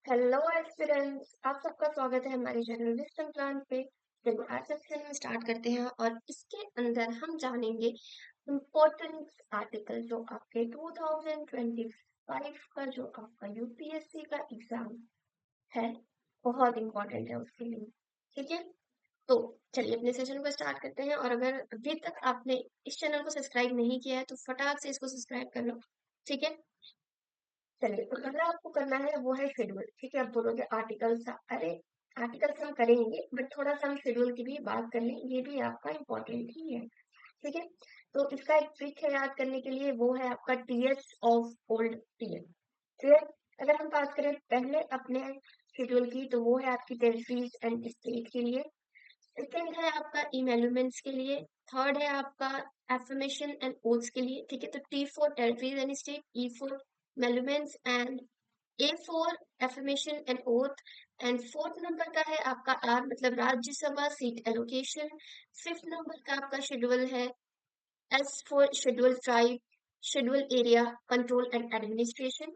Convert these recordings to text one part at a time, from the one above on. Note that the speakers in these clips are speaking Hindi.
हेलो एस्पिरेंट्स, आप सबका स्वागत है हमारे चैनल विस्टम प्लान पे। चलिए आज सेशन में स्टार्ट करते हैं और इसके अंदर हम जानेंगे इम्पोर्टेंट आर्टिकल जो आपके 2025 का जो आपका यूपीएससी का एग्जाम है, बहुत इंपॉर्टेंट है उसके लिए। ठीक है, तो चलिए अपने सेशन को स्टार्ट करते हैं। और अगर अभी तक आपने इस चैनल को सब्सक्राइब नहीं किया है तो फटाक से इसको सब्सक्राइब कर लो। ठीक है, चलिए तो पहला आपको करना है वो है शेड्यूल। ठीक है, आप बोलोगे आर्टिकल्स, अरे आर्टिकल्स हम करेंगे बट थोड़ा सा हम शेड्यूल की भी बात कर लें, ये भी आपका इम्पोर्टेंट ही है। ठीक है, तो इसका एक ट्रिक है याद करने के लिए, वो है आपका टीएस ऑफ ओल्ड टीएस। फिर अगर हम बात करें पहले अपने शेड्यूल की, तो वो है आपकी टेरिटरीज एंड स्टेट के लिए। सेकंड है आपका इमेलुमेंट्स के लिए। थर्ड है आपका एफर्मेशन एंड ओथ्स के लिए। ठीक है, तो T for territories and state, E for emoluments and A for affirmation and oath. And fourth number का है आपका आर मतलब Rajya Sabha seat allocation. Fifth number का आपका शेड्यूल है S for schedule tribe, schedule area control and administration.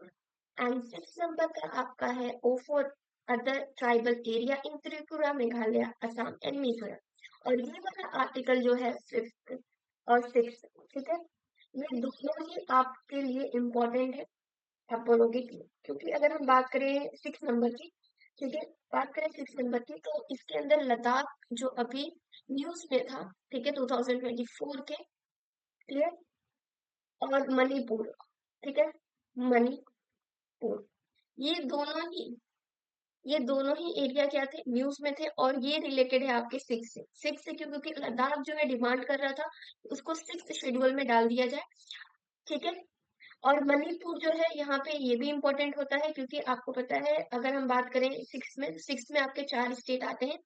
And six number का आपका है O for other tribal area in Tripura, Meghalaya, Assam and Mizoram. और ये वाला आर्टिकल जो है फिफ्थ और सिक्स, ठीक है, ये दोनों ही आपके लिए इम्पोर्टेंट है। आप बोलोगे क्योंकि अगर हम बात करें सिक्स नंबर की, ठीक है, बात करें सिक्स नंबर की, तो इसके अंदर लद्दाख जो अभी न्यूज में था, ठीक है, 2024 के, क्लियर, और मणिपुर, ठीक है, मणिपुर, ये दोनों ही ये दोनों ही एरिया क्या थे, न्यूज में थे। और ये रिलेटेड है आपके सिक्स से क्यों, क्योंकि लद्दाख जो है डिमांड कर रहा था उसको सिक्स शेड्यूल में डाल दिया जाए। ठीक है, और मणिपुर जो है यहाँ पे ये भी इम्पोर्टेंट होता है क्योंकि आपको पता है अगर हम बात करें सिक्स में आपके चार स्टेट आते हैं,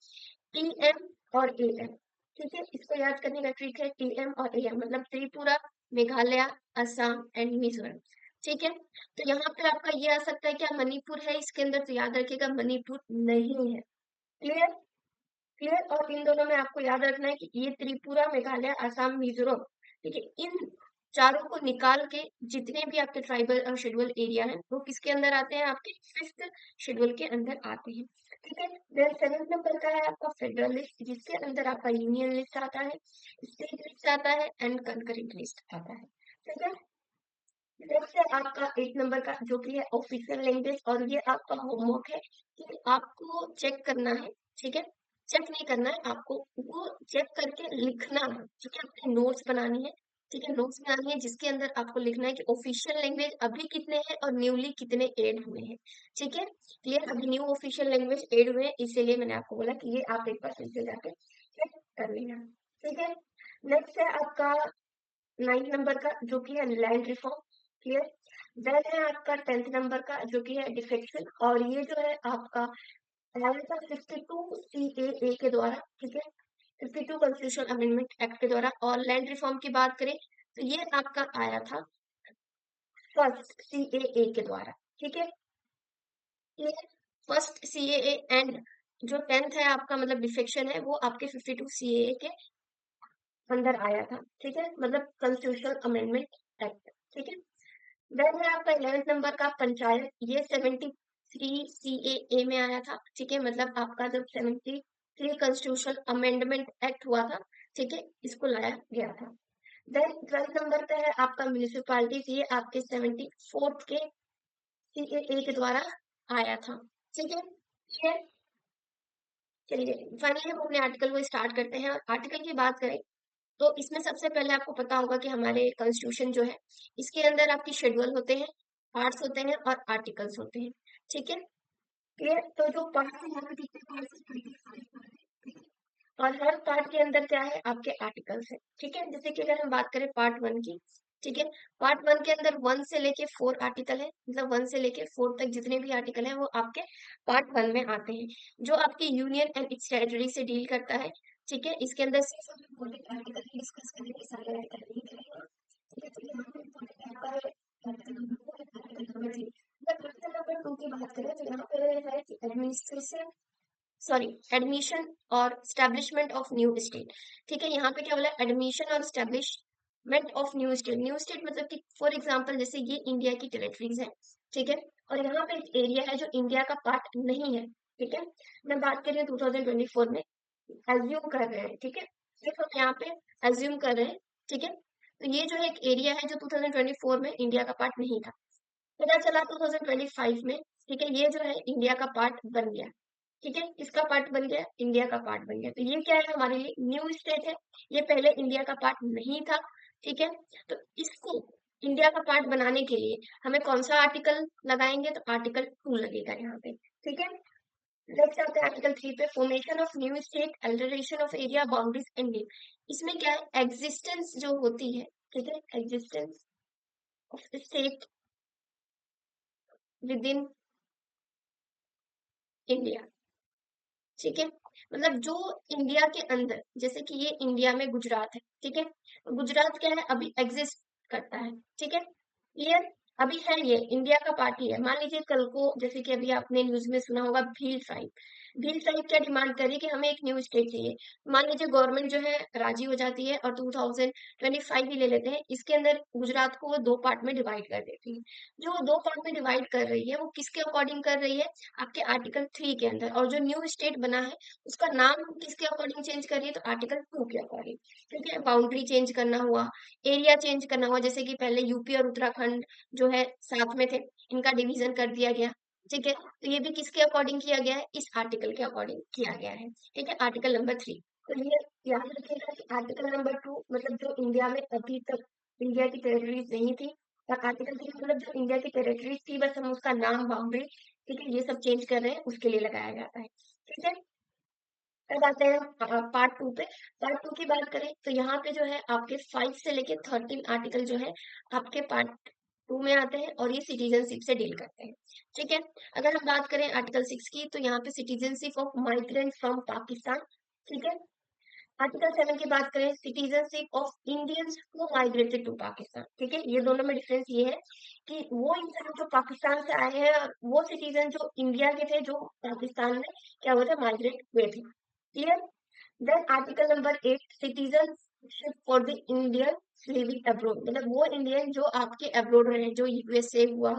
टीएम और एएम। ठीक है, इसको याद करने का ट्रिक है टीएम और एएम मतलब त्रिपुरा, मेघालय, असम एंड मिजोरम। ठीक है, तो यहाँ पे आपका ये आ सकता है क्या मणिपुर है इसके अंदर, तो याद रखिएगा मणिपुर नहीं है। क्लियर, क्लियर, और इन दोनों में आपको याद रखना है कि ये त्रिपुरा, मेघालय, असम, मिजोरम, ठीक है, इन चारों को निकाल के जितने भी आपके ट्राइबल और शेड्यूल एरिया हैं वो किसके अंदर आते हैं, आपके फिफ्थ शेड्यूल के अंदर आते हैं। ठीक है, देन सेवेंथ नंबर का है आपका फेडरल लिस्ट, जिसके अंदर आपका यूनियन लिस्ट आता है, स्टेट लिस्ट आता है एंड कंकरेंट लिस्ट आता है। ठीक है, नेक्स्ट है आपका एट नंबर का जो कि है ऑफिशियल लैंग्वेज, और ये आपका होमवर्क है कि आपको चेक करना है। ठीक है, चेक नहीं करना है आपको, वो चेक करके लिखना है, ठीक है, अपनी नोट्स बनानी है। ठीक है, नोट्स बनानी है जिसके अंदर आपको लिखना है कि ऑफिशियल लैंग्वेज अभी कितने हैं और न्यूली कितने ऐड हुए हैं। ठीक है, क्लियर, अभी न्यू ऑफिशियल लैंग्वेज ऐड हुए हैं, इसीलिए मैंने आपको बोला कि ये आप एक बार फिर से जाके चेक कर लेना। ठीक है, नेक्स्ट है आपका नाइन्थ नंबर का जो कि है लैंड रिफॉर्म। क्लियर, देन है आपका टेंथ नंबर का जो कि है डिफेक्शन, और ये जो है आपका आया था 52 CAA के द्वारा। ठीक है, 52 कॉन्स्टिट्यूशन अमेंडमेंट एक्ट के द्वारा। और लैंड रिफॉर्म की बात करें तो ये आपका आया था फर्स्ट CAA के द्वारा। ठीक है, ये फर्स्ट CAA एंड जो टेंथ है आपका मतलब डिफेक्शन है वो आपके 52 CAA के अंदर आया था। ठीक है, मतलब कॉन्स्टिट्यूशनल अमेंडमेंट एक्ट। ठीक है, देन है आपका 11th नंबर का पंचायत, ये 73 CAA में आया था। ठीक है, मतलब आपका जब 73 कॉन्स्टिट्यूशनल अमेंडमेंट एक्ट हुआ था, ठीक है, इसको लाया गया था। देन 12th नंबर पे है आपका म्यूनिसिपालिटीज, ये आपके 74th के CAA के द्वारा आया था। ठीक है, ये चलिए फाइनली हम अपने आर्टिकल को स्टार्ट करते हैं। और आर्टिकल की बात करें तो इसमें सबसे पहले आपको पता होगा कि हमारे कॉन्स्टिट्यूशन जो है इसके अंदर आपकी शेड्यूल होते हैं, पार्ट्स होते हैं और आर्टिकल्स होते हैं। ठीक है, क्लियर, तो जो पार्ट्स है यहाँ पे कितने पार्ट्स है, 25 पार्ट है। ठीक है? और हर पार्ट के अंदर क्या है, आपके आर्टिकल्स है। ठीक है, जैसे कि अगर हम बात करें पार्ट वन की, ठीक है, पार्ट वन के अंदर वन से लेके फोर आर्टिकल है, मतलब वन से लेके फोर तक जितने भी आर्टिकल है वो आपके पार्ट वन में आते हैं, जो आपके यूनियन एंड इट्स टेरिटरी से डील करता है। ठीक है, इसके अंदर सिर्फ हम इम्पोर्टेंट आर्टिकल ही डिस्कस करेंगे, सारे आर्टिकल नहीं करेंगे। ठीक है, तो यहाँ पे इम्पोर्टेंट आपका है आर्टिकल नंबर 2 और आर्टिकल नंबर 3। जब आर्टिकल नंबर 2 की बात करें तो यहाँ पे है कि एडमिनिस्ट्रेशन, सॉरी, एडमिशन और स्टैब्लिशमेंट ऑफ न्यू स्टेट। ठीक है, यहाँ पे क्या बोला, एडमिशन और establishment of new state. New state मतलब कि फॉर एग्जांपल जैसे ये इंडिया की टेरिटरीज है, ठीक है। और यहाँ पे एक एरिया है जो इंडिया का पार्ट नहीं है, ठीक है। मैं बात कर रही हूँ 2024 में, एज्यूम कर रहे हैं, ठीक है, सिर्फ हम यहाँ पे एज्यूम कर रहे हैं, ठीक है। तो ये जो है एक एरिया है जो 2024 में इंडिया का पार्ट नहीं था, पता चला 2025 में, ठीक है, ये जो है इंडिया का पार्ट बन गया, ठीक है, इसका पार्ट बन गया, इंडिया का पार्ट बन गया। तो ये क्या है, हमारे लिए न्यू स्टेट है, ये पहले इंडिया का पार्ट नहीं था, ठीक है। तो इसको इंडिया का पार्ट बनाने के लिए हमें कौन सा आर्टिकल लगाएंगे, तो आर्टिकल 2 लगेगा यहाँ पे, ठीक है। नेक्स्ट आता है आर्टिकल 3 पे, formation of new state, alteration of area boundaries and name. इसमें क्या है, एग्जिस्टेंस जो होती है, ठीक है, existence of state with in India, ठीक है। मतलब जो इंडिया के अंदर, जैसे कि ये इंडिया में गुजरात है, ठीक है, गुजरात क्या है, अभी एग्जिस्ट करता है, ठीक है, क्लियर। अभी है, ये इंडिया का पार्ट ही है। मान लीजिए कल को, जैसे कि अभी आपने न्यूज में सुना होगा, भील साइड, भील साइड क्या डिमांड कर रही है कि हमें एक न्यू स्टेट चाहिए। मान लीजिए गवर्नमेंट जो है राजी हो जाती है और 2025 ही ले लेते हैं, इसके अंदर गुजरात को वो दो पार्ट में डिवाइड कर देती है। जो वो दो पार्ट में डिवाइड कर रही है, वो किसके अकॉर्डिंग कर रही है, आपके आर्टिकल 3 के अंदर। और जो न्यू स्टेट बना है, उसका नाम किसके अकॉर्डिंग चेंज कर रही है, तो आर्टिकल 2 के अकॉर्डिंग, ठीक है। बाउंड्री चेंज करना हुआ, एरिया चेंज करना हुआ, जैसे कि पहले यूपी और उत्तराखंड जो है साथ में थे, इनका डिवीजन कर दिया गया, ठीक है। तो ये भी किसके अकॉर्डिंग किया गया है, इस आर्टिकल के अकॉर्डिंग किया गया है, ठीक है, आर्टिकल नंबर 3। तो ये याद रखिएगा कि आर्टिकल नंबर 2 मतलब जो इंडिया में अभी तक इंडिया की टेरिटरीज नहीं थी, और आर्टिकल 3 मतलब जो इंडिया की टेरिटरीज थी, बस हम उसका नाम, बाउंड्री, ठीक है, ये सब चेंज कर रहे हैं, उसके लिए लगाया जाता है, ठीक है। अब आते हैं पार्ट 2 पे। पार्ट 2 की बात करें तो यहाँ पे जो है आपके 5 से लेके 13 आर्टिकल जो है आपके पार्ट 2 में आते हैं, और ये सिटीजनशिप से डील करते हैं, ठीक है। अगर हम बात करें आर्टिकल 6 की, तो यहाँ पे citizenship of migrant from Pakistan, ठीक है। आर्टिकल 7 की बात करें, citizenship of Indians who migrated to Pakistan, ठीक है। ये दोनों में डिफरेंस ये है कि वो इंसान जो पाकिस्तान से आए हैं, और वो सिटीजन जो इंडिया के थे, जो पाकिस्तान में क्या हुआ था, माइग्रेट हुए थे, clear. Then article number 8, citizenship for the Indian living abroad, मतलब वो इंडियन जो आपके अब्रोड रहे, जो यूएसए हुआ,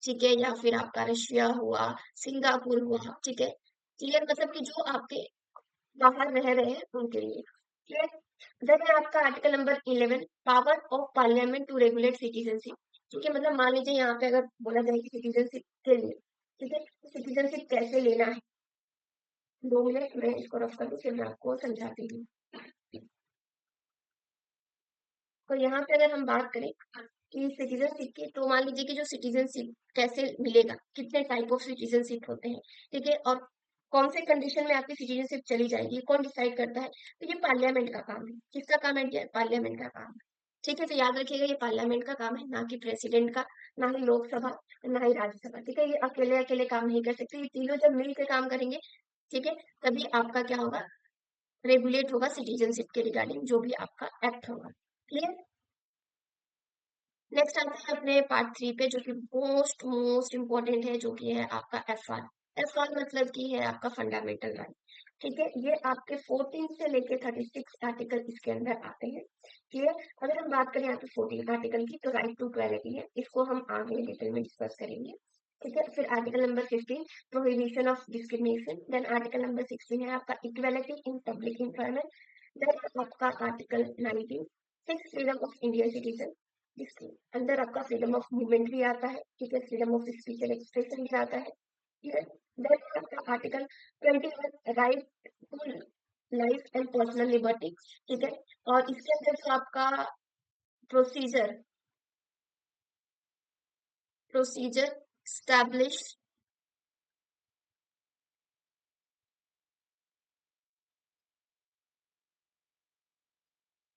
ठीक है, या फिर आपका रशिया हुआ, सिंगापुर हुआ, ठीक है, क्लियर, मतलब कि जो आपके बाहर रह रहे हैं उनके लिए, ठीक है। देन है आपका article number 11, power of parliament to regulate citizenship, ठीक है। मतलब मान लीजिए यहाँ पे अगर बोला जाए कि सिटीजनशिप के लिए, ठीक है, सिटीजनशिप कैसे लेना है, 2 मिनट मैं इसको रख कर दूं, फिर मैं आपको समझाती हूँ। तो यहाँ पे अगर हम बात करें कि सिटीजनशिप की, तो मान लीजिए कि जो सिटीजनशिप कैसे मिलेगा, कितने टाइप ऑफ सिटीजनशिप होते हैं, ठीक है, और कौन से कंडीशन में आपकी सिटीजनशिप चली जाएगी, कौन डिसाइड करता है, तो ये पार्लियामेंट का काम है। किसका काम है, ये पार्लियामेंट का काम है, ठीक है। तो याद रखिएगा ये पार्लियामेंट का काम है, ना कि प्रेसिडेंट का, ना ही लोकसभा, ना ही राज्यसभा, ठीक है। ये अकेले अकेले काम नहीं कर सकते, ये तीनों जब मिल के काम करेंगे, ठीक है, तभी आपका क्या होगा, रेगुलेट होगा सिटीजनशिप के रिगार्डिंग जो भी आपका एक्ट होगा, क्लियर। नेक्स्ट आते हैं अपने पार्ट 3 पे, जो कि मोस्ट मोस्ट इम्पोर्टेंट है, जो कि है आपका एफआर। एफआर मतलब कि है आपका फंडामेंटल राइट, ठीक है। ये आपके 14 से लेके 36 आर्टिकल इसके अंदर आते हैं, क्लियर। अगर हम बात करें यहाँ पे 14 आर्टिकल की, तो राइट टू इक्वालिटी है, इसको हम आगे डिटेल में डिस्कस करेंगे, ठीक है। फिर article number 15, prohibition of discrimination. Then article number 16 है आपका equality in public employment. Then आपका article 19, six freedom of Indian citizen, जिसके अंदर आपका फ्रीडम ऑफ मूवमेंट भी आता है, ठीक है, freedom of speech and expression भी आता है, ठीक है। देन आपका article 21, right to life and personal liberty, ठीक है। और इसके अंदर जो आपका procedure procedure establish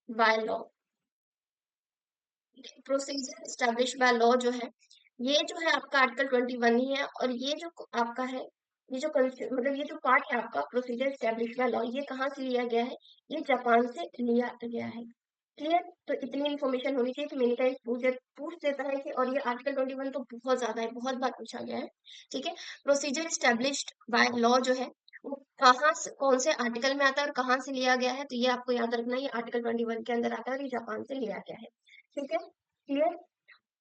by law, procedure establish by law जो है, ये जो है आपका आर्टिकल 21 ही है। और ये जो आपका है, ये जो मतलब ये जो पार्ट है आपका प्रोसीजर स्टैब्लिश बाय लॉ, ये कहाँ से लिया गया है, ये जापान से लिया गया है, क्लियर। तो इतनी इन्फॉर्मेशन होनी चाहिए कि मैंने कहा पूछ देता है कि, और ये आर्टिकल 21 तो बहुत ज्यादा है, बहुत बार पूछा गया है, ठीक है। प्रोसीजर स्टैब्लिश्ड बाय लॉ जो है, वो कहाँ से, कौन से आर्टिकल में आता है और कहाँ से लिया गया है, तो ये आपको याद रखना है, ये आर्टिकल 21 के अंदर आता है और ये जापान से लिया गया है, ठीक है, क्लियर।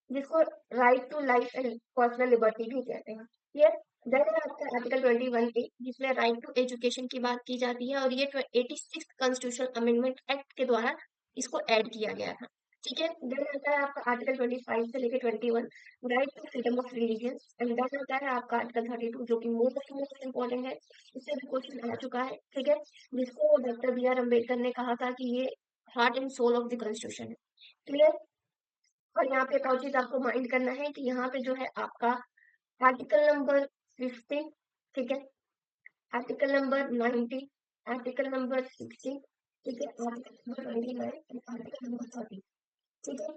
जिसको right to life and personal liberty भी कहते हैं। ये देन है आपका आर्टिकल 21A, जिसमें राइट टू एजुकेशन की बात की जाती है, और ये 86 कॉन्स्टिट्यूशनल अमेंडमेंट एक्ट के द्वारा इसको ऐड किया गया था। ठीक है, देन आता है आपका आर्टिकल 25 से लेकर 21, right to freedom of religion. And then आता है आपका आर्टिकल 32, जो कि मोस्ट मोस्ट इंपॉर्टेंट है, इससे भी क्वेश्चन आ चुका है। ठीक है, जिसको डॉक्टर B.R. अम्बेडकर ने कहा था कि ये heart and soul of the constitution है। क्लियर। और यहाँ पे एक और चीज आपको माइंड करना है कि यहाँ पे जो है आपका आर्टिकल नंबर 15, ठीक है, आर्टिकल नंबर 19, आर्टिकल नंबर 16, ठीक है, article number 29 and article number 30। ठीक है,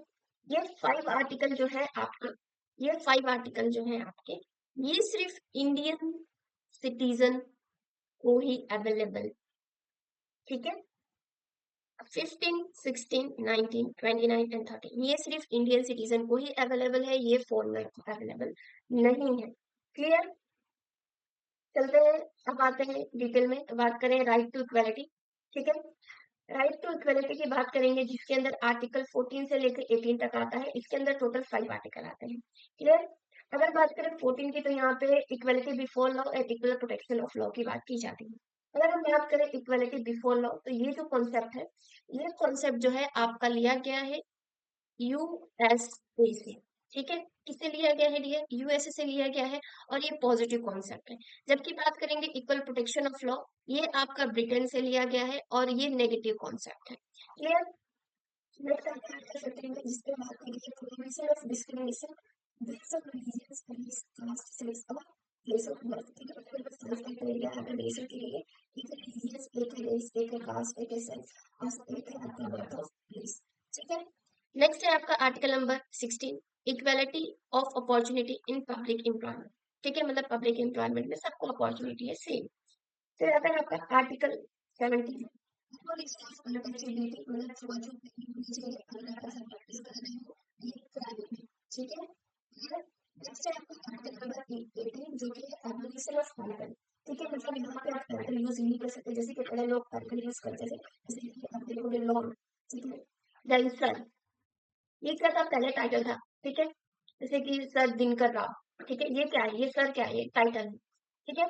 ये 5 आर्टिकल जो है आपका, ये 5 आर्टिकल जो है आपके, ये सिर्फ इंडियन सिटीजन को ही अवेलेबल। ठीक है, 15, 16, 19, 29 एंड 30 ये सिर्फ इंडियन सिटीजन को ही अवेलेबल है, ये फॉरेनर को अवेलेबल नहीं है। क्लियर। चलते हैं, अब आते हैं डिटेल में, तो बात करें राइट टू इक्वालिटी। ठीक है, राइट टू इक्वालिटी की बात करेंगे, जिसके अंदर आर्टिकल 14 से लेकर 18 तक आता है। इसके अंदर टोटल 5 आर्टिकल आते हैं। क्लियर। अगर बात करें 14 की, तो यहाँ पे equality before law and equal protection of law की बात की जाती है। अगर हम बात करें इक्वालिटी बिफोर लॉ, तो ये जो कॉन्सेप्ट है, ये कॉन्सेप्ट जो है आपका लिया गया है यूएसए से। ठीक है, किससे लिया गया है, लिया यूएसए से लिया गया है, और ये पॉजिटिव कॉन्सेप्ट है। जबकि बात करेंगे इक्वल प्रोटेक्शन ऑफ लॉ, ये आपका ब्रिटेन से लिया गया है, और ये नेगेटिव कॉन्सेप्ट है। क्लियर। नेक्स्ट आपका आंसर करेंगे, जिसके बात करेंगे prohibition of discrimination based on religious, race, caste, sex और प्लेस ऑफ बर्थ। ठीक है, मतलब बस समझ के लिए यहाँ पे रिलेशन के लिए एक है रिलीजियस, एक है रेस, एक है कास्ट, एक है सेक्स, और एक है आपका बर्थ ऑफ प्लेस। ठीक है, नेक्स्ट है आपका article number 16, equality of opportunity in public employment. ठीक है, मतलब पब्लिक एम्प्लॉयमेंट में सबको अपॉर्चुनिटी है सेम। फिर आता है आपका आर्टिकल 17, ठीक है। नेक्स्ट है आपका आर्टिकल नंबर 18, जो कि है एबोलिशन ऑफ टाइटल। ठीक है, मतलब यहाँ पे आप टाइटल यूज नहीं कर सकते, जैसे कि पहले लोग टाइटल यूज करते थे, जैसे कि आप देखोगे लॉर्ड। ठीक है, देन सर, ये क्या था, पहले टाइटल था। ठीक है, जैसे कि सर दिनकर राव। ठीक है, ये क्या है, ये सर क्या है, ये टाइटल है। ठीक है,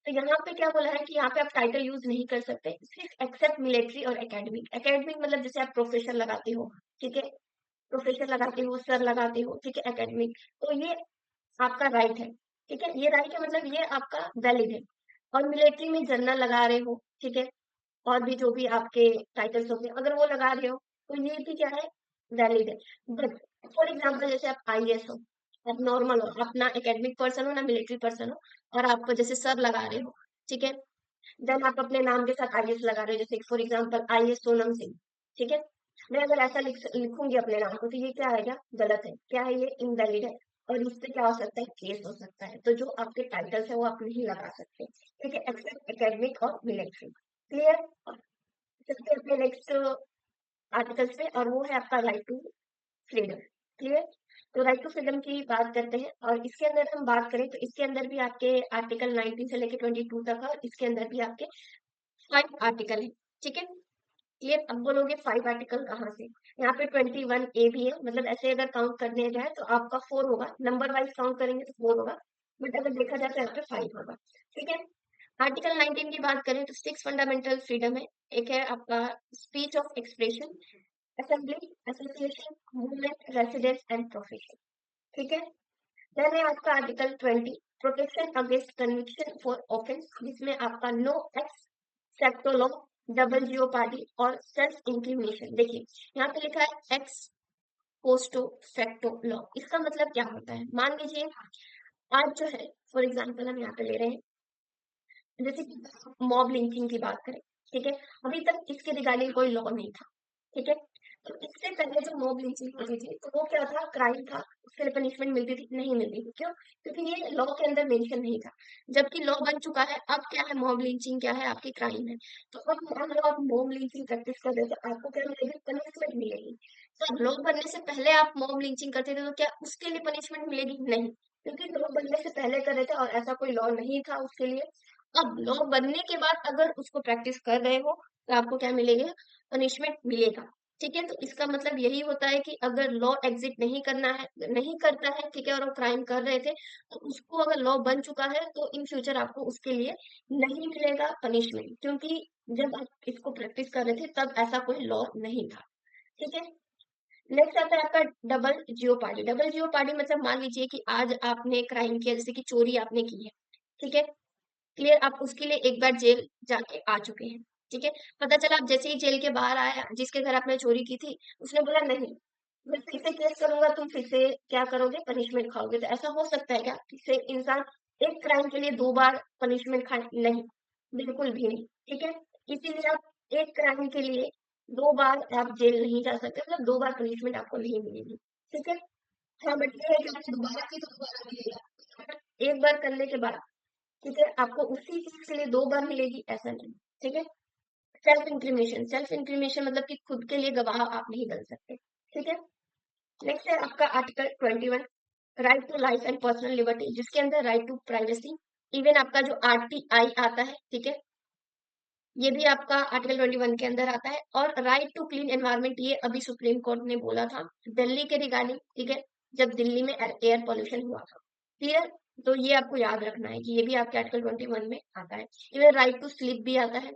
तो यहाँ पे क्या बोला है कि यहाँ पे आप टाइटल यूज नहीं कर सकते, सिर्फ एक्सेप्ट मिलिट्री और एकेडमिक। एकेडमिक मतलब जैसे आप प्रोफेसर लगाते हो। ठीक है, प्रोफेसर लगाते हो, सर लगाते हो। ठीक है, एकेडमिक, तो ये आपका राइट है। ठीक है, ये राइट है, मतलब ये आपका वैलिड है। और मिलिट्री में जनरल लगा रहे हो। ठीक है, और भी जो भी आपके टाइटल्स होते हैं, अगर वो लगा रहे हो, तो ये भी क्या है, वैलिड है। बट फॉर एग्जाम्पल जैसे आप आईएएस हो, आप नॉर्मल हो, आप ना एकेडमिक पर्सन हो ना मिलिट्री पर्सन हो, और आप जैसे सर लगा रहे हो। ठीक है, देन आप अपने नाम के साथ आईएएस लगा रहे हो, जैसे for example IAS Sonam Singh. ठीक है, मैं अगर ऐसा लिखूंगी अपने नाम को, तो ये क्या है, क्या गलत है, क्या है, ये इनवैलिड है। और इससे क्या हो सकता है, केस हो सकता है। तो जो आपके टाइटल्स है वो आप नहीं लगा सकते। ठीक है, एक्सेप्ट एकेडमिक और मिलिट्री। क्लियर। चलते हैं अपने नेक्स्ट आर्टिकल्स पे, और वो है आपका राइट टू फ्रीडम। क्लियर। तो राइट टू फ्रीडम की बात करते हैं, और इसके अंदर हम बात करें तो इसके अंदर भी आपके आर्टिकल 19 से लेकर 22 तक है, और इसके अंदर भी आपके 5 आर्टिकल है। ठीक है, क्लियर। अब बोलोगे 5 आर्टिकल कहाँ से, यहाँ पे 21A भी है, मतलब ऐसे अगर काउंट करने जाए तो आपका 4 होगा, नंबर वाइज काउंट करेंगे तो 4 होगा, बट अगर देखा जाए तो यहाँ पे 5 होगा। ठीक है, आर्टिकल 19 की बात करें तो 6 फंडामेंटल फ्रीडम है। एक है आपका speech of expression, assembly, association, movement, residence and profession. ठीक है, देन है आपका article 20, protection against conviction for offence, जिसमें आपका नो एक्स सेप्टो लॉ, डबल जियोपार्डी और सेल्फ इंक्रिमिनेशन। देखिए यहाँ पे लिखा है एक्स पोस्टो फैक्टो लॉ, इसका मतलब क्या होता है, मान लीजिए आज जो है, फॉर एग्जाम्पल हम यहाँ पे ले रहे हैं, जैसे कि मॉब लिंचिंग की बात करें। ठीक है, अभी तक इसके रिगार्डिंग कोई लॉ नहीं था। ठीक है, तो इससे पहले जो मॉब लिंचिंग होती थी, तो वो क्या था, क्राइम था, उसके लिए पनिशमेंट मिलती थी, नहीं मिलती थी। क्यों, क्योंकि ये लॉ के अंदर मेंशन नहीं था। जबकि लॉ बन चुका है, अब क्या है, मॉब लिंचिंग क्या है, आपकी क्राइम है। तो अब मान लो आप मॉब लिंचिंग प्रैक्टिस कर रहे हो, तो आपको क्या मिलेगी, पनिशमेंट मिलेगी। तो लॉ बनने से पहले आप मॉब लिंचिंग करते थे, तो क्या उसके लिए पनिशमेंट मिलेगी, नहीं, क्योंकि लॉ बनने से पहले कर रहे थे और ऐसा कोई लॉ नहीं था उसके लिए। अब लॉ बनने के बाद अगर उसको प्रैक्टिस कर रहे हो, तो आपको क्या मिलेगा, पनिशमेंट मिलेगा। ठीक है, तो इसका मतलब यही होता है कि अगर लॉ एग्जिस्ट नहीं करता है, ठीक है, और वो क्राइम कर रहे थे, तो उसको अगर लॉ बन चुका है, तो इन फ्यूचर आपको उसके लिए नहीं मिलेगा पनिशमेंट, क्योंकि जब आप इसको प्रैक्टिस कर रहे थे, तब ऐसा कोई लॉ नहीं था। ठीक है? नेक्स्ट आता है आपका डबल जियोपार्डी। डबल जियोपार्डी मतलब मान लीजिए कि आज आपने क्राइम किया, जैसे कि चोरी आपने की है, ठीक है? क्लियर, आप उसके लिए एक बार जेल जाके आ चुके हैं, ठीक है? पता चला आप जैसे ही जेल के बाहर आया, जिसके घर आपने चोरी की थी, उसने बोला नहीं, मैं फिर से केस करूँगा, तुम फिर से क्या करोगे? पनिशमेंट खाओगे। तो ऐसा हो सकता है क्या? इससे इंसान एक क्राइम के लिए 2 बार पनिशमेंट खाए? नहीं, बिल्कुल भी नहीं, ठीक है? इसीलिए आप एक क्राइम के लिए 2 बार आप जेल नहीं जा सकते, मतलब 2 बार पनिशमेंट आपको नहीं मिलेगी, ठीक है? हाँ, बट ये है कि आपने दोबारा की तो दोबारा मिलेगा। एक बार करने के बाद, ठीक है, आपको उसी चीज के लिए 2 बार मिलेगी ऐसा नहीं, ठीक है? सेल्फ इंक्रिमेशन मतलब कि खुद के लिए गवाह आप नहीं बन सकते, ठीक है? नेक्स्ट है आपका article 21, right to life and personal liberty, जिसके अंदर राइट टू प्राइवेसी, इवन आपका जो आरटीआई आता है, ठीक है, ये भी आपका आर्टिकल 21 के अंदर आता है। और राइट टू क्लीन एनवायरनमेंट, ये अभी सुप्रीम कोर्ट ने बोला था दिल्ली के रिगार्डिंग, ठीक है, जब दिल्ली में एयर पॉल्यूशन हुआ था, क्लियर? तो ये आपको याद रखना है कि ये भी आपके आर्टिकल 21 में आता है। इवन राइट टू स्लीप भी आता है,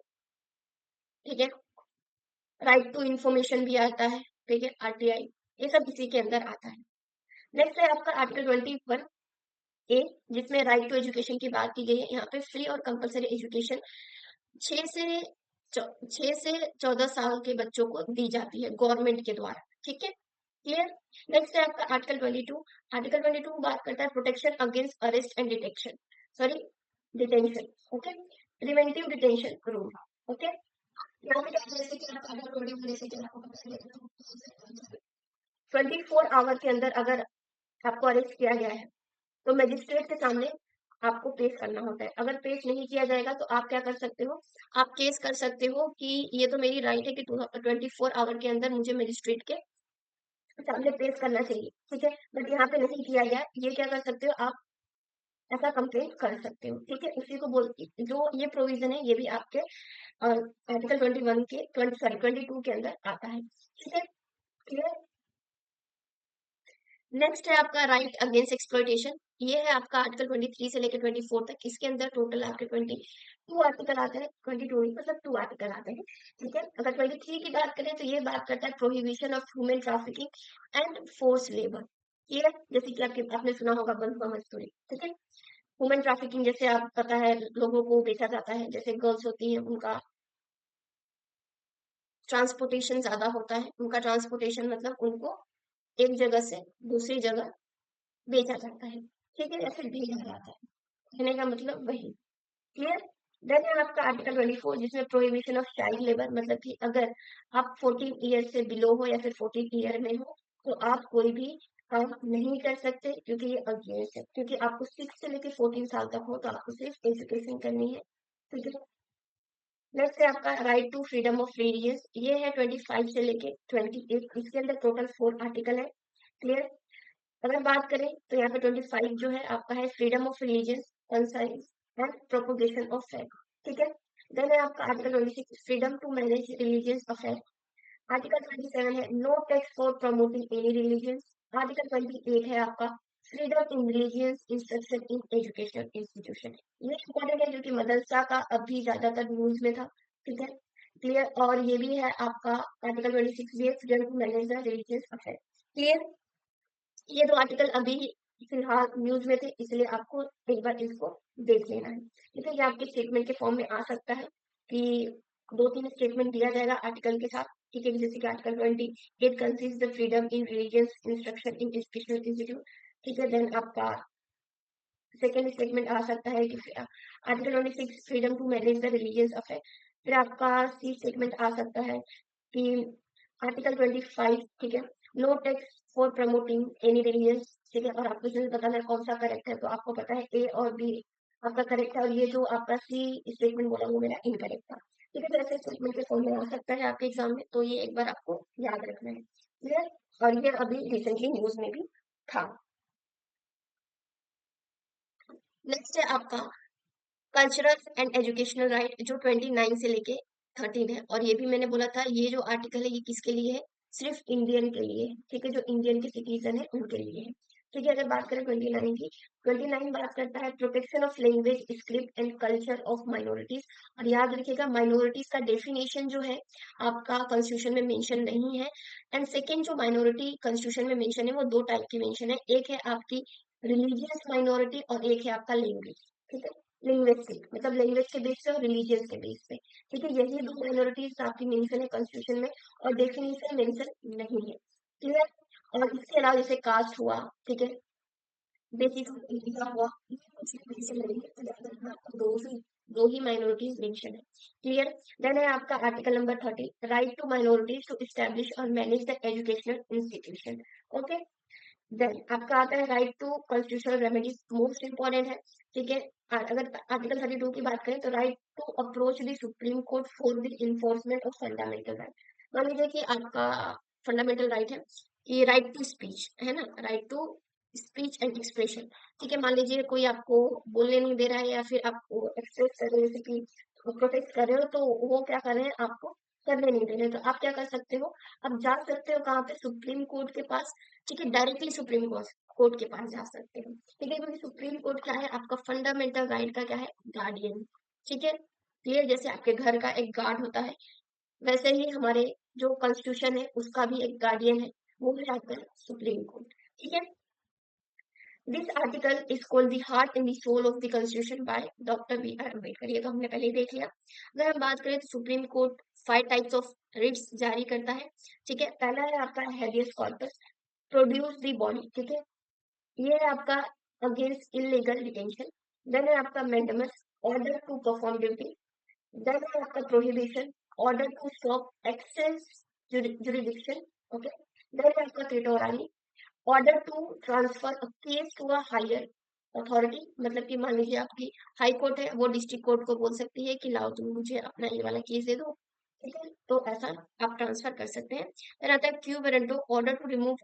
ठीक है, राइट टू इंफॉर्मेशन भी आता है, ठीक है, आरटीआई, ये सब इसी के अंदर आता है। नेक्स्ट है आपका आर्टिकल 21 ए, जिसमें राइट टू एजुकेशन की बात की गई है। यहाँ पे फ्री और कंपलसरी एजुकेशन 6 से 14 साल के बच्चों को दी जाती है गवर्नमेंट के द्वारा, ठीक है, क्लियर? नेक्स्ट है आपका आर्टिकल 22। आर्टिकल 22 बात करता है protection against arrest and detection, sorry, detention, okay, preventive detention rule, okay. यहाँ पे क्या है, जैसे कि आपका आर्टिकल 21 जैसे कि आपको पता है 24 आवर के अंदर अगर आपको अरेस्ट किया गया है, तो मजिस्ट्रेट के सामने आपको पेश करना होता है। अगर पेश नहीं किया जाएगा, तो आप क्या कर सकते हो? आप केस कर सकते हो कि ये तो मेरी राइट है कि 24 आवर के अंदर मुझे मजिस्ट्रेट के सामने पेश करना चाहिए, ठीक है, बट यहाँ पे नहीं किया गया। ये क्या कर सकते हो आप? ऐसा कंप्लेंट कर सकते हो, ठीक है, उसी को बोल, जो ये प्रोविजन है, ये भी आपके आर्टिकल 21 के 22 के अंदर आता है, ठीक है, क्लियर? नेक्स्ट है आपका राइट अगेंस्ट एक्सप्लॉइटेशन। ये है आपका आर्टिकल 23 से लेकर 24 तक। इसके अंदर टोटल आपके 22 आर्टिकल आते हैं, 22 नहीं, मतलब 2 आर्टिकल आते हैं, ठीक है। अगर 23 की बात करें, तो ये बात करता है prohibition of human trafficking and force labour. ये जैसे कि आपके आपने सुना होगा बंधुआ मजदूरी, ठीक है। ह्यूमन ट्रैफिकिंग जैसे आप पता है लोगों को बेचा जाता है, जैसे गर्ल्स होती हैं उनका ट्रांसपोर्टेशन ज्यादा होता है। उनका ट्रांसपोर्टेशन मतलब उनको एक जगह से दूसरी जगह बेचा जाता है, ठीक है, या फिर भेजा जाता है, कहने का मतलब वही, क्लियर? देन है आपका आर्टिकल 24, जिसमें प्रोहिबिशन ऑफ चाइल्ड लेबर, मतलब कि अगर आप 14 ईयर से बिलो हो या फिर 14 ईयर में हो, तो आप कोई भी काम नहीं कर सकते, क्योंकि ये अगेंस्ट है, क्योंकि आपको 6 से लेकर 14 साल तक हो, तो आपको सिर्फ एजुकेशन करनी है, ठीक है। नेक्स्ट है आपका right to freedom of religious. ये है 25 से लेके 28। इसके अंदर टोटल 4 आर्टिकल है, क्लियर? अगर बात करें, तो यहाँ पे 25 जो है आपका है freedom of religious, conscience and propagation of faith, ठीक है। देन है आपका article 26, freedom to manage religious affair. Article 27 है no tax for promoting any religion. Article 28 है आपका freedom in religious instruction in educational institution. ये इंपॉर्टेंट है क्योंकि मदरसा का अभी ज्यादातर न्यूज में था, ठीक है, क्लियर? और ये भी है आपका आर्टिकल 26 भी है freedom to manage the religious affair, clear? ये दो आर्टिकल अभी फिलहाल न्यूज में थे, इसलिए आपको एक बार इसको देख लेना है, ठीक है। ये आपके स्टेटमेंट के फॉर्म में आ सकता है कि 2-3 स्टेटमेंट दिया जाएगा आर्टिकल के साथ, ठीक है, जैसे कि article 20 it consist the freedom in religious instruction in educational institute, ठीक है। देन आपका सेकेंड स्टेटमेंट आ सकता है कि article 26 freedom to manage the religious affair. फिर आपका सी स्टेटमेंट आ सकता है कि आर्टिकल 25, ठीक है, no tax for promoting any religious, ठीक है। और आपको इसमें बताना है कौन सा करेक्ट है, तो आपको पता है ए और बी आपका करेक्ट है, और ये जो आपका सी स्टेटमेंट बोला वो मेरा इनकरेक्ट था, ठीक है। तो ऐसे स्टेटमेंट के फॉर्म में आ सकता है आपके एग्जाम में, तो ये एक बार आपको याद रखना है, क्लियर? और ये अभी रिसेंटली न्यूज में भी था। नेक्स्ट है आपका कल्चरल एंड एजुकेशनल राइट, जो 29 से लेके 13 है। और ये भी मैंने बोला था, ये जो आर्टिकल है ये किसके लिए है? सिर्फ इंडियन के लिए, ठीक है, जो इंडियन के सिटीजन है उनके लिए है। ठीक है, अगर बात करें 29 की, 29 बात करता है protection of language, script and culture of minorities. और याद रखिएगा माइनॉरिटीज का डेफिनेशन जो है आपका कॉन्स्टिट्यूशन में मेंशन नहीं है। एंड सेकेंड जो माइनॉरिटी कॉन्स्टिट्यूशन में मेंशन है वो दो टाइप की मेंशन है, एक है आपकी रिलीजियस माइनॉरिटी और एक है आपका लैंग्वेज। ठीक है, लिंग्विस्टिक मतलब लैंग्वेज के बेस पे और रिलीजियस के बेस पे। ठीक है, यही दो माइनॉरिटीज आपकी मेंशन है कॉन्स्टिट्यूशन में और डेफिनेशन मेंशन नहीं है। क्लियर। और इसके अलावा जैसे कास्ट हुआ, ठीक है, बेसिक हुआ, ये कुछ मेंशन नहीं है, तो ज्यादातर आपको दो ही माइनॉरिटीज मेंशन है। क्लियर। देन है आपका article number 30, right to minorities to establish और manage the educational institution. Okay. Then आपका आता है right to constitutional remedies, most important है। ठीक है, अगर आर्टिकल 32 की बात करें तो right to approach the supreme court for the enforcement of fundamental right. मान लीजिए कि आपका फंडामेंटल राइट है कि राइट टू स्पीच है ना, right to speech and expression. ठीक है, मान लीजिए कोई आपको बोलने नहीं दे रहा है या फिर आपको एक्सप्रेस कर रहे हो, जैसे कि प्रोटेस्ट कर रहे हो, तो वो क्या कर रहे हैं, आपको करने नहीं दे रहे, तो आप क्या कर सकते हो, आप जा सकते हो कहाँ पे, सुप्रीम कोर्ट के पास। ठीक है, डायरेक्टली सुप्रीम कोर्ट के पास जा सकते हो। ठीक है, क्योंकि सुप्रीम कोर्ट क्या है, आपका फंडामेंटल राइट का क्या है, गार्डियन। ठीक है, क्लियर। जैसे आपके घर का एक गार्ड होता है, वैसे ही हमारे जो कॉन्स्टिट्यूशन है उसका भी एक गार्डियन है, वो है आपका सुप्रीम कोर्ट। ठीक है, this article is called the heart and the soul of the constitution by doctor B R Ambedkar. ये तो हमने पहले ही देख लिया। अगर हम बात करें तो supreme court 5 types of writs जारी करता है। ठीक है, पहला है आपका habeas corpus, produce the body. ठीक है, ये है आपका अगेंस्ट इलीगल डिटेंशन। देन है आपका mandamus, order to perform duty. Then है आपका prohibition, order to stop excess jurisdiction. Okay. Then है आपका certiorari, order to transfer a case to a higher authority. मतलब कि मान लीजिए आपकी हाई कोर्ट है, वो डिस्ट्रिक्ट कोर्ट को बोल सकती है कि लाओ तुम मुझे अपना ये वाला केस दे दो। ठीक है, तो ऐसा आप ट्रांसफर कर सकते हैं। फिर आता है quo warranto, order to remove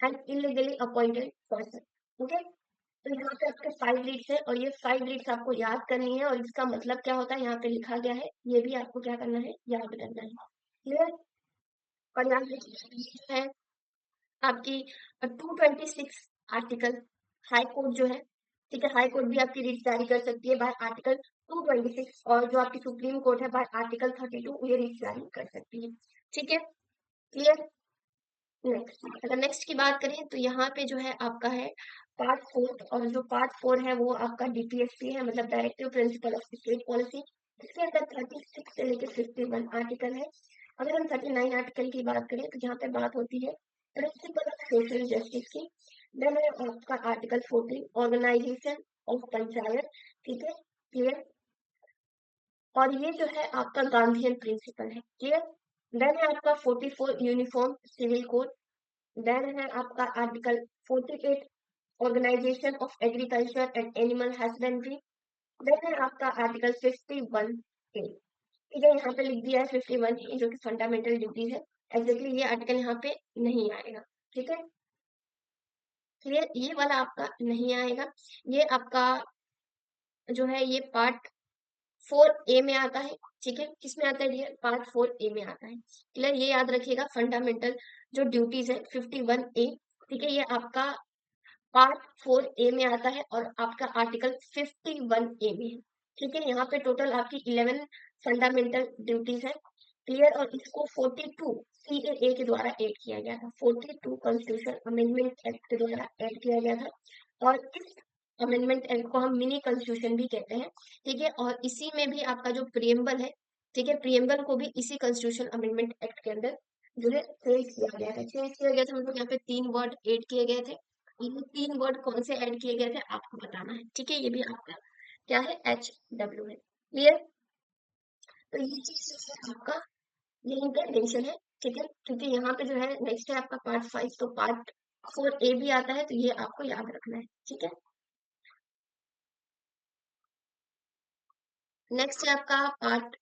an illegally appointed person. Okay, तो यहाँ पे आपके 5 लीड्स है और ये 5 लीड्स आपको याद करनी है और इसका मतलब क्या होता है यहाँ पे लिखा गया है, ये भी आपको क्या करना है, याद करना है। क्लियर। और यहाँ पे है आपकी 226 आर्टिकल, हाई कोर्ट जो है, ठीक है, हाई कोर्ट भी आपकी रीट जारी कर सकती है बाय आर्टिकल 226, और जो आपकी सुप्रीम कोर्ट है बाय आर्टिकल 32 ये रीट जारी कर सकती है। ठीक है, क्लियर। नेक्स्ट, अगर नेक्स्ट की बात करें तो यहाँ पे जो है आपका है पार्ट 4, और जो पार्ट 4 है वो आपका डीपीएसपी है, मतलब directive principle of state policy. इसके अंदर 36 से लेकर 51 आर्टिकल है। अगर हम 39 आर्टिकल की बात करें तो यहाँ पे बात होती है प्रिंसिपल ऑफ सोशल जस्टिस की। देन है आपका आर्टिकल 14, ऑर्गेनाइजेशन ऑफ पंचायत। ठीक है, क्लियर। और ये जो है आपका गांधीयन प्रिंसिपल है। क्लियर। देन है आपका 44, यूनिफॉर्म सिविल कोड। देन है आपका article 48, organisation of agriculture and animal husbandry. Then है आपका आर्टिकल 51 ए। ठीक है, यहाँ पे लिख दिया है 51 ए जो कि फंडामेंटल ड्यूटीज है। एग्जैक्टली ये आर्टिकल यहाँ पे नहीं आएगा। ठीक है, क्लियर, ये वाला आपका नहीं आएगा। ये आपका जो है ये पार्ट 4 ए में आता है। ठीक है, किसमें आता है, ये पार्ट 4 ए में आता है। क्लियर, ये याद रखिएगा फंडामेंटल जो ड्यूटीज है 51 ए। ठीक है, ये आपका पार्ट 4 ए में आता है और आपका आर्टिकल 51 ए में है। ठीक है, यहाँ पे टोटल आपकी 11 फंडामेंटल ड्यूटीज है। क्लियर, और इसको 42 सीएए के द्वारा ऐड किया गया था, 42 कॉन्स्टिट्यूशन अमेंडमेंट एक्ट के द्वारा ऐड किया गया था। और इस अमेंडमेंट एक्ट को हम मिनी कॉन्स्टिट्यूशन भी कहते हैं। ठीक है, और इसी में भी आपका जो प्रियम्बल है, ठीक है, प्रियम्बल को भी इसी कॉन्स्टिट्यूशन अमेंडमेंट एक्ट के अंदर जो है चेंज किया गया था। चेंज किया गया था मतलब यहाँ पे 3 वर्ड ऐड किए गए थे। ये 3 वर्ड कौन से ऐड किए गए थे आपको बताना है। ठीक है, ये भी आपका क्या है, HW है। क्लियर, तो ये चीज जो है आपका यही पे मेंशन है। ठीक है, क्योंकि यहाँ पे जो है नेक्स्ट है आपका पार्ट 5, तो पार्ट 4 ए भी आता है, तो ये आपको याद रखना है। ठीक है, नेक्स्ट है आपका पार्ट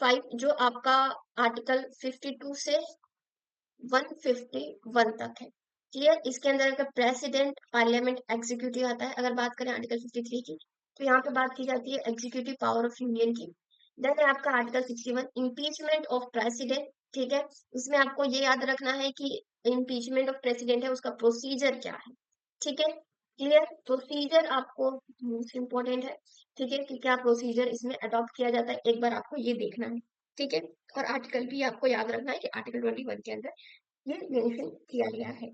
5 जो आपका आर्टिकल 52 से 151 तक है। क्लियर, इसके अंदर अगर प्रेसिडेंट, पार्लियामेंट, एग्जीक्यूटिव आता है। अगर बात करें आर्टिकल 53 की तो यहाँ पे बात की जाती है एग्जीक्यूटिव पावर ऑफ यूनियन की। देन है आपका आर्टिकल 61, इम्पीचमेंट ऑफ प्रेसिडेंट, ठीक है। इसमें आपको ये याद रखना है कि इम्पीचमेंट ऑफ प्रेसिडेंट है, उसका प्रोसीजर क्या है। ठीक है, क्लियर। प्रोसीजर आपको मोस्ट इम्पोर्टेंट है। ठीक है, कि क्या प्रोसीजर इसमें अडॉप्ट किया जाता है, एक बार आपको ये देखना है। ठीक है, और आर्टिकल भी आपको याद रखना है कि आर्टिकल 21 के अंदर ये मेंशन किया गया है।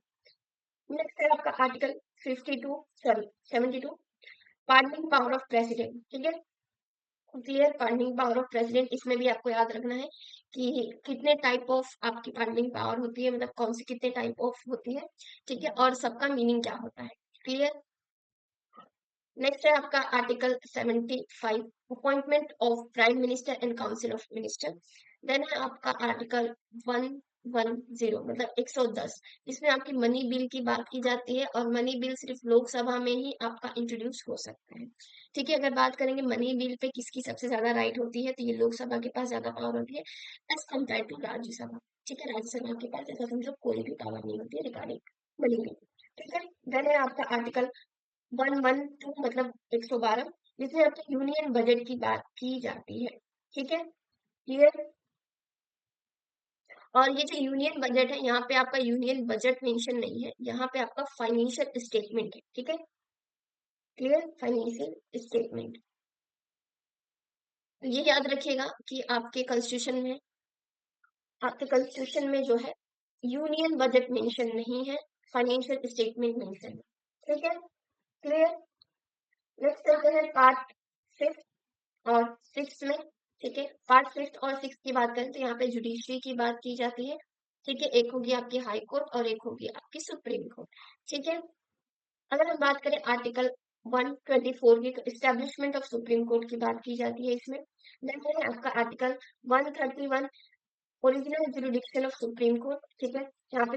नेक्स्ट है आपका article 52, sorry 72, pardoning power of president. ठीक है, clear. Pardoning power of president, इसमें भी आपको याद रखना है कि कितने टाइप ऑफ आपकी पार्डनिंग पावर होती है, मतलब कौन सी कितने टाइप ऑफ होती है। ठीक है, और सबका मीनिंग क्या होता है। क्लियर। नेक्स्ट है आपका article 75, appointment of prime minister and council of minister. Then है आपका आर्टिकल 110, मतलब 110, इसमें आपकी मनी बिल की बात की जाती है, और मनी बिल सिर्फ लोकसभा में ही आपका इंट्रोड्यूस हो सकता है। ठीक है, अगर बात करेंगे मनी बिल पे किसकी सबसे ज्यादा राइट होती है, तो ये लोकसभा के पास ज्यादा पावर होती है एज कम्पेयर टू राज्यसभा। ठीक है, राज्यसभा के पास ऐसा समझो कोई भी पावर नहीं होती है रिगार्डिंग मनी बिल। ठीक है, देन है आपका आर्टिकल 112, मतलब 112, जिसमें आपकी यूनियन बजट की बात की जाती है। ठीक है, क्लियर। और ये जो यूनियन बजट है, यहाँ पे आपका यूनियन बजट मेंशन नहीं है, यहाँ पे आपका फाइनेंशियल स्टेटमेंट है। ठीक है, क्लियर, फाइनेंशियल स्टेटमेंट। तो ये याद रखिएगा कि आपके कॉन्स्टिट्यूशन में जो है यूनियन बजट मेंशन नहीं है, फाइनेंशियल स्टेटमेंट मेंशन है। ठीक है, क्लियर। नेक्स्ट चलते हैं पार्ट 5 और 6 में। ठीक है, पार्ट 5 और 6 की बात करें तो यहाँ पे जुडिशरी की बात की जाती है। ठीक है, एक होगी आपकी हाई कोर्ट और एक होगी आपकी सुप्रीम कोर्ट। ठीक है, अगर हम बात करें आर्टिकल 124 की, तो इस्टेब्लिशमेंट ऑफ सुप्रीम कोर्ट की बात की जाती है इसमें। देन है आपका article 131, original jurisdiction of supreme court. ठीक है, यहाँ पे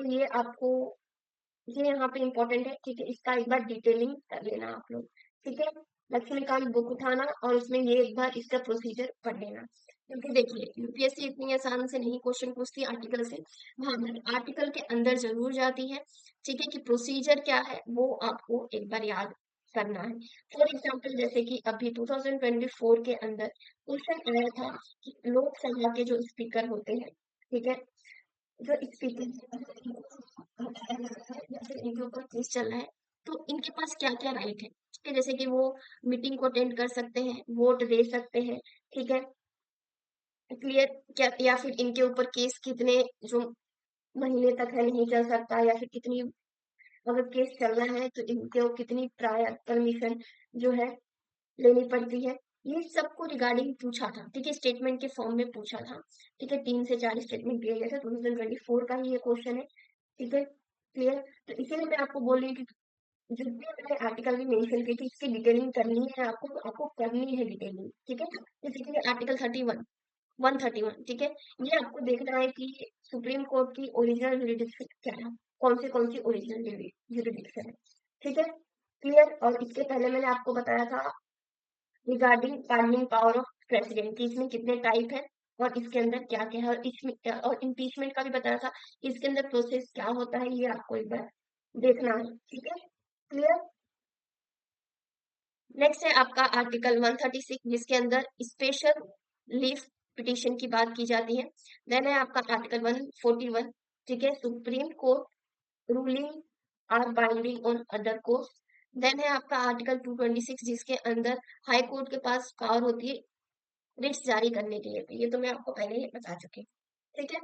ये यहाँ पे इम्पोर्टेंट है। ठीक है, इसका एक बार डिटेलिंग कर लेना आप लोग। ठीक है, लक्ष्मीकांत बुक उठाना और उसमें ये एक बार इसका प्रोसीजर पढ़ लेना, क्योंकि देखिए यूपीएससी इतनी आसान से नहीं क्वेश्चन पूछती आर्टिकल से, हाँ आर्टिकल के अंदर जरूर जाती है। ठीक है, कि प्रोसीजर क्या है वो आपको एक बार याद करना है। फॉर एग्जाम्पल जैसे कि अभी 2024 के अंदर क्वेश्चन आया था कि लोकसभा के जो स्पीकर होते हैं, ठीक है, जो स्पीकर जैसे इनके ऊपर केस चल रहा है, तो इनके पास क्या क्या राइट है। ठीक है, जैसे कि वो मीटिंग को अटेंड कर सकते हैं, वोट दे सकते हैं। ठीक है, क्लियर। क्या या फिर इनके ऊपर केस कितने जो महीने तक है नहीं चल सकता, या फिर कितनी, अगर केस चल रहा है तो इनको कितनी प्रायर परमिशन जो है लेनी पड़ती है। ये सबको रिगार्डिंग पूछा था। ठीक है, स्टेटमेंट के फॉर्म में पूछा था। ठीक है, 3 से 4 स्टेटमेंट दिए गए थे, 2024 का ही ये क्वेश्चन है। ठीक है, क्लियर। तो इसीलिए मैं आपको बोल रही हूँ कि जो भी मैंने आर्टिकल भी मेंशन की थी, इसकी डिटेलिंग करनी है आपको, तो आपको करनी है डिटेलिंग। ठीक है, जैसे कि आर्टिकल 131, ठीक है, ये आपको देखना है कि सुप्रीम कोर्ट की ओरिजिनल जुरिडिक्शन क्या है, कौन सी ओरिजिनल जुरिडिक्शन है। ठीक है, क्लियर। और इसके पहले मैंने आपको बताया था regarding pardoning power of president की इसमें कितने टाइप है और इसके अंदर क्या क्या है, और इसमें और इम्पीचमेंट का भी बताया था कि इसके अंदर प्रोसेस क्या होता है, ये आपको एक बार देखना है। ठीक है, क्लियर। नेक्स्ट है आपका आर्टिकल 136, जिसके अंदर स्पेशल लीव पिटीशन की बात की जाती है। देन है आपका आर्टिकल 141, ठीक है, supreme court ruling are binding on other court. Then है आपका आर्टिकल 226, जिसके अंदर हाई कोर्ट के पास पावर होती है रिट्स जारी करने के लिए, तो ये तो मैं आपको पहले ही बता चुकी हूँ। ठीक है,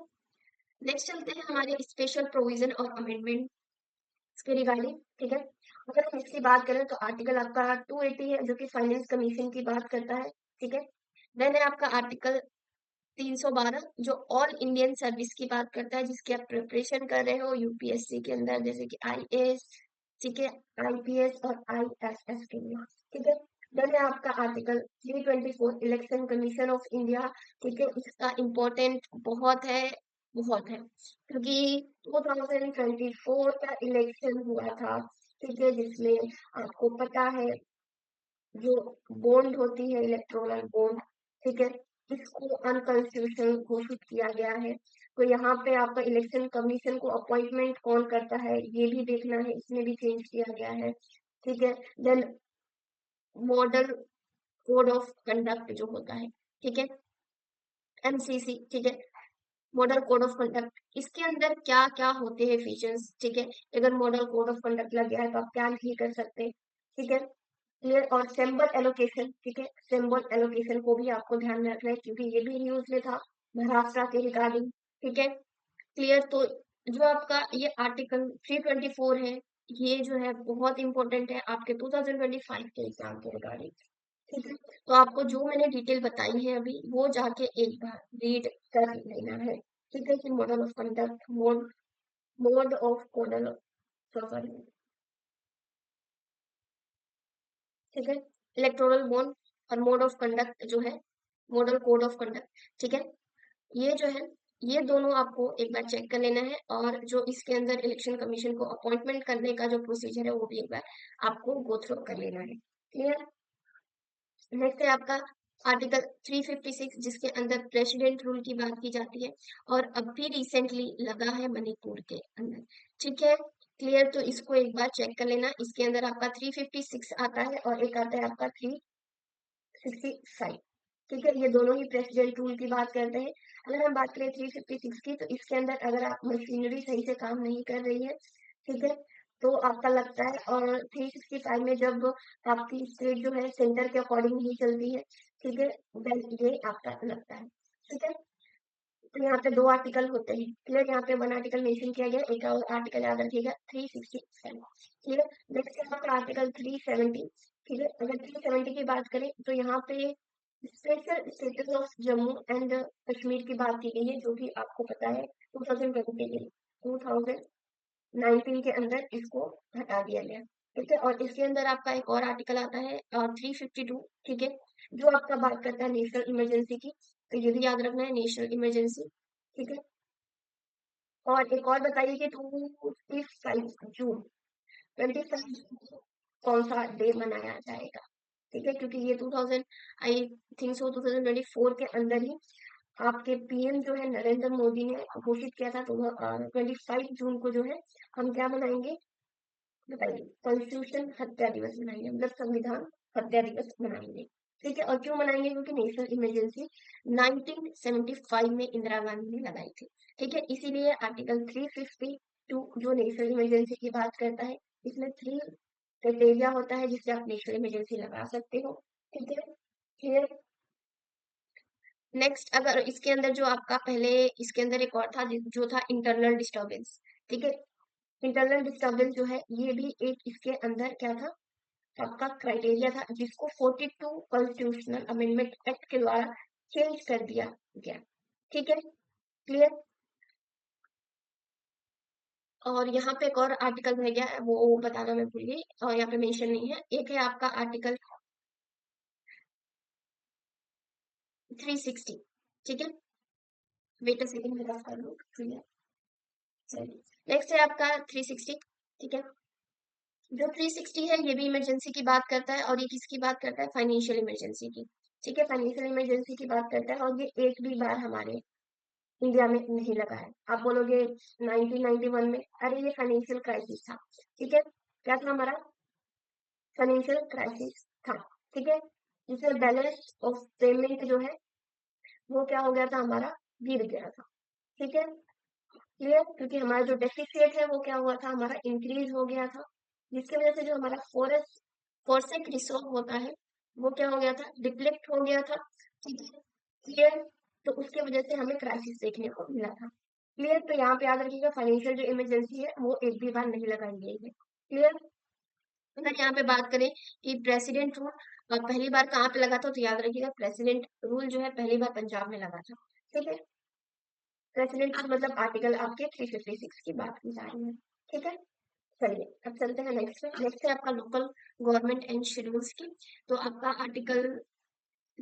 नेक्स्ट चलते हैं हमारे स्पेशल प्रोविजन और अमेंडमेंट के रिगार्डिंग। ठीक है, अगर हम इसकी बात करें तो आर्टिकल आपका 280 है, जो कि फाइनेंस कमीशन की बात करता है। ठीक है, देन है आपका आर्टिकल 312, जो ऑल इंडियन सर्विस की बात करता है, जिसकी आप प्रिपरेशन कर रहे हो यूपीएससी के अंदर, जैसे कि आईएएस, ठीक है, आईपीएस और आईएसएस के लिए। ठीक है, देन है आपका article 324, election commission of India. ठीक है, इसका इम्पोर्टेंट बहुत है, क्योंकि 2024 का इलेक्शन हुआ था। ठीक है, जिसमें आपको पता है जो बॉन्ड होती है, इलेक्टोरल बॉन्ड, ठीक है, इसको अनकॉन्स्टिट्यूशनल घोषित किया गया है। तो यहाँ पे आपका इलेक्शन कमीशन को अपॉइंटमेंट कौन करता है ये भी देखना है, इसमें भी चेंज किया गया है। ठीक है, then model code of conduct जो होता है, ठीक है, एमसीसी, ठीक है, मॉडल कोड ऑफ कंडक्ट, इसके अंदर क्या क्या होते हैं फीचर्स, ठीक है। अगर मॉडल कोड ऑफ कंडक्ट लग गया है तो आप क्या नहीं कर सकते, ठीक है। क्लियर। और सिंबल एलोकेशन, ठीक है, सिंबल एलोकेशन को भी आपको ध्यान में रखना है क्योंकि ये भी न्यूज में था महाराष्ट्र के रिगार्डिंग, ठीक है। क्लियर। तो जो आपका ये आर्टिकल 324 है, ये जो है बहुत इंपॉर्टेंट है आपके 2025 के एग्जाम के रिगार्डिंग, ठीक है। तो आपको जो मैंने डिटेल बताई है अभी वो जाके एक बार रीड कर लेना है, ठीक है। कि model of conduct, mode mode of codal, sorry, ठीक है, इलेक्टोरल बॉन्ड और मोड ऑफ कंडक्ट जो है मॉडल कोड ऑफ कंडक्ट, ठीक है। ये जो है ये दोनों आपको एक बार चेक कर लेना है और जो इसके अंदर इलेक्शन कमीशन को अपॉइंटमेंट करने का जो प्रोसीजर है वो भी एक बार आपको गो थ्रू कर लेना है। क्लियर। नेक्स्ट है आपका आर्टिकल 356 जिसके अंदर प्रेसिडेंट रूल की बात की जाती है और अभी रिसेंटली लगा है मणिपुर के अंदर, ठीक है। क्लियर। तो इसको एक बार चेक कर लेना, इसके अंदर आपका 356 आता है और एक आता है आपका 365, ठीक है। ये दोनों ही प्रेसिडेंट रूल की बात करते हैं। अगर हम बात करें 356 की तो इसके अंदर अगर आप मशीनरी सही से काम नहीं कर रही है, ठीक है, तो आपका लगता है। और 365 में जब आपकी स्टेट जो है सेंटर के अकॉर्डिंग नहीं चलती है, ठीक है, देन ये आपका लगता है, ठीक है। तो यहाँ पे दो आर्टिकल होते हैं। क्लियर। यहाँ पे वन आर्टिकल मेंशन किया गया, एक और आर्टिकल याद रखिएगा 367, ठीक है। नेक्स्ट है आपका आर्टिकल 370, ठीक है। अगर 370 की बात करें तो यहाँ पे special status of Jammu and Kashmir की बात की गई है जो कि आपको पता है 2019 के अंदर इसको हटा दिया गया, ठीक है। और इसके अंदर आपका एक और आर्टिकल आता है 352, ठीक है, जो आपका बात करता है नेशनल इमरजेंसी की, तो ये भी याद रखना है नेशनल इमरजेंसी, ठीक है। और एक और बताइए कि 25 जून कौन सा डे मनाया जाएगा, ठीक है, क्योंकि ये 2000 आई थिंक सो 2024 के अंदर ही आपके पीएम जो है नरेंद्र मोदी ने घोषित किया था। तो 25 जून को जो है हम क्या मनाएंगे बताइए, कॉन्स्टिट्यूशन हत्या दिवस मनाएंगे, मतलब संविधान हत्या दिवस मनाएंगे, ठीक है। और क्यों मनाएंगे, क्योंकि नेशनल इमरजेंसी 1975 में इंदिरा गांधी ने लगाई थी, ठीक है। इसीलिए आर्टिकल 352 जो नेशनल इमरजेंसी की बात करता है, इसमें 3 क्राइटेरिया होता है जिससे आप नेशनल इमरजेंसी लगा सकते हो, ठीक है। फिर नेक्स्ट अगर इसके अंदर जो आपका पहले इसके अंदर एक और था जो था इंटरनल डिस्टर्बेंस, ठीक है। इंटरनल डिस्टर्बेंस जो है ये भी एक इसके अंदर क्या था, आपका क्राइटेरिया था जिसको 42 कॉन्स्टिट्यूशनल अमेंडमेंट एक्ट के द्वारा चेंज कर दिया गया, ठीक है। क्लियर। और यहाँ पे एक और आर्टिकल रह गया है वो बताना मैं भूल गई और यहाँ पे मेंशन नहीं है, एक है आपका आर्टिकल 360, ठीक है। वेट अ सेकंड मैं बात कर लूँ, चलिए नेक्स्ट है आपका 360, ठीक है। जो 360 है ये भी इमरजेंसी की बात करता है और ये किसकी बात करता है, फाइनेंशियल इमरजेंसी की, ठीक है। फाइनेंशियल इमरजेंसी की बात करता है और ये एक भी बार हमारे इंडिया में नहीं लगा है। आप बोलोगे 1991 में, अरे ये फाइनेंशियल क्राइसिस था, ठीक है। क्या था हमारा, फाइनेंशियल क्राइसिस था, ठीक है। जिसमें बैलेंस ऑफ पेमेंट जो है वो क्या हो गया था हमारा, गिर गया था, ठीक है। क्लियर। क्योंकि हमारा जो डेफिसिट है वो क्या हुआ था, हमारा इंक्रीज हो गया था, जिसकी वजह से जो हमारा फॉरेस्ट रिसोर्स होता है वो क्या हो गया था, डिप्लेक्ट हो गया था, ठीक है। क्लियर। तो उसके वजह से हमें क्राइसिस देखने को मिला था। क्लियर। तो यहाँ पे याद रखिएगा फाइनेंशियल जो इमरजेंसी है वो एक भी बार नहीं लगाई गई है। क्लियर। अगर यहाँ पे बात करें कि प्रेसिडेंट रूल पहली बार कहाँ पे लगा था, तो याद रखिएगा प्रेसिडेंट रूल जो है पहली बार पंजाब में लगा था, ठीक है। प्रेसिडेंट रूल मतलब आर्टिकल आपके 356 की बात की जा रही है, ठीक है। चलिए अब चलते हैं नेक्स्ट में। नेक्स्ट है आपका लोकल गवर्नमेंट एंड शेड्यूल्स की। तो आपका आर्टिकल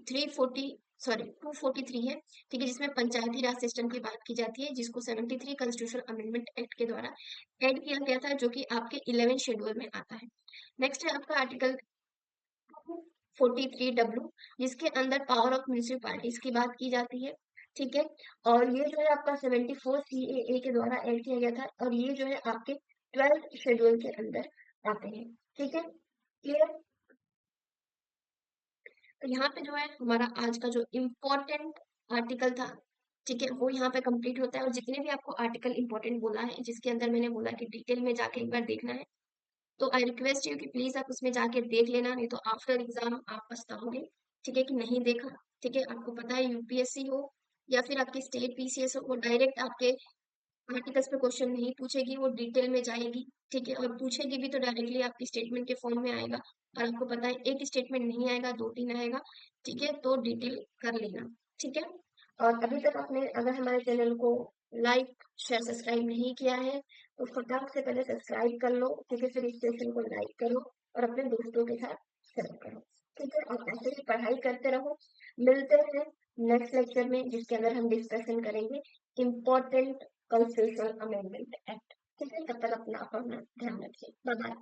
340 सॉरी 243 है, ठीक है, जिसमें पंचायती राज सिस्टम की बात की जाती है जिसको 73 कॉन्स्टिट्यूशन अमेंडमेंट एक्ट के द्वारा ऐड किया गया था जो कि आपके 11 शेड्यूल में आता है। नेक्स्ट है आपका आर्टिकल 43W जिसके अंदर पावर ऑफ म्यूनिसिपैलिटीज की बात की जाती है, ठीक है। और ये जो है आपका 74 CAA के द्वारा ऐड किया गया था और ये जो है आपके 12th शेड्यूल के अंदर आते हैं, ठीक है। क्लियर। तो यहाँ पे जो है हमारा आज का जो इम्पोर्टेंट आर्टिकल था, ठीक है, वो यहाँ पे कंप्लीट होता है और जितने भी आपको आर्टिकल इंपॉर्टेंट बोला है, जिसके अंदर मैंने बोला कि डिटेल में जाके एक बार देखना है, तो आई रिक्वेस्ट यू कि प्लीज आप उसमें जाके देख लेना, नहीं तो आफ्टर एग्जाम आप पछताओगे, ठीक है, कि नहीं देखा। ठीक है, आपको पता है यूपीएससी हो या फिर आपकी स्टेट पीसीएस हो, वो डायरेक्ट आपके आर्टिकल्स पे क्वेश्चन नहीं पूछेगी, वो डिटेल में जाएगी। ठीक है, और पूछेगी भी तो डायरेक्टली आपकी स्टेटमेंट के फॉर्म में आएगा, और आपको पता है एक स्टेटमेंट नहीं आएगा, दो तीन आएगा। ठीक है, तो डिटेल कर लेना। ठीक है, और अभी तक आपने अगर हमारे चैनल को लाइक शेयर सब्सक्राइब नहीं किया है तो फटाक से पहले सब्सक्राइब कर लो, ठीक है, फिर इस सेशन को लाइक करो और अपने दोस्तों के साथ शेयर करो। ठीक है, और ऐसे ही पढ़ाई करते रहो। मिलते हैं नेक्स्ट लेक्चर में, जिसके अंदर हम डिस्कशन करेंगे इम्पोर्टेंट कॉन्स्टिट्यूशनल अमेंडमेंट एक्ट। ठीक है, तब तक अपना ध्यान रखिए। Bye bye.